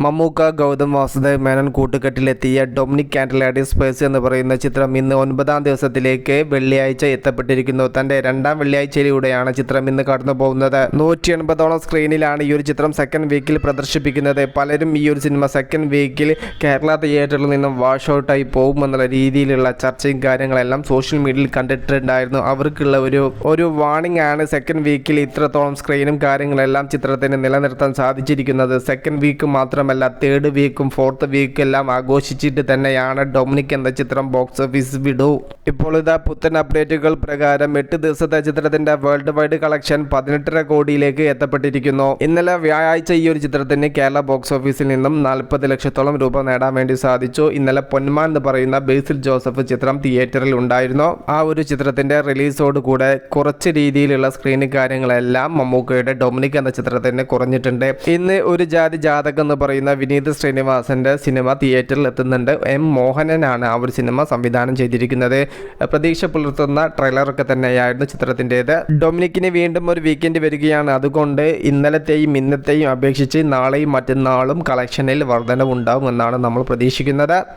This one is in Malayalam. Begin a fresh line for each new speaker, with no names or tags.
മമ്മൂക്ക, ഗൗതം വാസുദേവ് മേനോൻ കൂട്ടുകെട്ടിലെത്തിയ ഡൊമിനിക് ആൻഡ് ലേഡീസ് പേഴ്സ് എന്ന് പറയുന്ന ചിത്രം ഇന്ന് 9-ാം ദിവസത്തിലേക്ക് വെള്ളിയാഴ്ച എത്തപ്പെട്ടിരിക്കുന്നു. തൻ്റെ 2ാം വെള്ളിയാഴ്ചയിലൂടെയാണ് ചിത്രം ഇന്ന് കടന്നു പോകുന്നത്. 180ഓളം സ്ക്രീനിലാണ് ഈ ഒരു ചിത്രം സെക്കൻഡ് വീക്കിൽ പ്രദർശിപ്പിക്കുന്നത്. പലരും ഈ ഒരു സിനിമ സെക്കൻഡ് വീക്കിൽ കേരള തിയേറ്ററിൽ നിന്നും വാഷ് ഔട്ടായി പോകുമെന്നുള്ള രീതിയിലുള്ള ചർച്ചയും കാര്യങ്ങളെല്ലാം സോഷ്യൽ മീഡിയയിൽ കണ്ടിട്ടുണ്ടായിരുന്നു. അവർക്കുള്ള ഒരു വാർണിംഗ് ആണ് സെക്കൻഡ് വീക്കിൽ ഇത്രത്തോളം സ്ക്രീനും കാര്യങ്ങളെല്ലാം ചിത്രത്തിന് നിലനിർത്താൻ സാധിച്ചിരിക്കുന്നത്. സെക്കൻഡ് വീക്ക് മാത്രമല്ല, 3rd വീക്കും 4th വീക്കും എല്ലാം ആഘോഷിച്ചിട്ട് തന്നെയാണ് ഡൊമിനിക് എന്ന ചിത്രം ബോക്സ് ഓഫീസ് വിടൂ. ഇപ്പോൾ ഇതാ പുത്തൻ അപ്ഡേറ്റുകൾ പ്രകാരം 8 ദിവസത്തെ ചിത്രത്തിന്റെ വേൾഡ് വൈഡ് കളക്ഷൻ 18.5 കോടിയിലേക്ക് എത്തപ്പെട്ടിരിക്കുന്നു. ഇന്നലെ വ്യാഴാഴ്ച ഈ ഒരു ചിത്രത്തിന് കേരള ബോക്സ് ഓഫീസിൽ നിന്നും 40 ലക്ഷത്തോളം രൂപ നേടാൻ വേണ്ടി സാധിച്ചു. ഇന്നലെ പൊന്മാൻ എന്ന് പറയുന്ന ബേസിൽ ജോസഫ് ചിത്രം തിയേറ്ററിൽ ഉണ്ടായിരുന്നു. ആ ഒരു ചിത്രത്തിന്റെ റിലീസോട് കൂടെ കുറച്ച് രീതിയിലുള്ള സ്ക്രീൻ കാര്യങ്ങളെല്ലാം മമ്മൂക്കയുടെ ഡൊമിനിക് എന്ന ചിത്രത്തിന് കുറഞ്ഞിട്ടുണ്ട്. ഇന്ന് ഒരു ജാതി ജാതകം എന്ന് പറയുന്ന വിനീത് ശ്രീനിവാസന്റെ സിനിമ തിയേറ്ററിൽ എത്തുന്നുണ്ട്. M. മോഹനനാണ് ആ ഒരു സിനിമ സംവിധാനം ചെയ്തിരിക്കുന്നത്. പ്രതീക്ഷ പുലർത്തുന്ന ട്രെയിലറൊക്കെ തന്നെയായിരുന്നു ചിത്രത്തിൻ്റെത്. ഡൊമിനിക്കിന് വീണ്ടും ഒരു വീക്കെൻഡ് വരികയാണ്. അതുകൊണ്ട് ഇന്നലത്തെയും ഇന്നത്തെയും അപേക്ഷിച്ച് നാളെയും മറ്റന്നാളും കളക്ഷനിൽ വർധനവുണ്ടാവും എന്നാണ് നമ്മൾ പ്രതീക്ഷിക്കുന്നത്.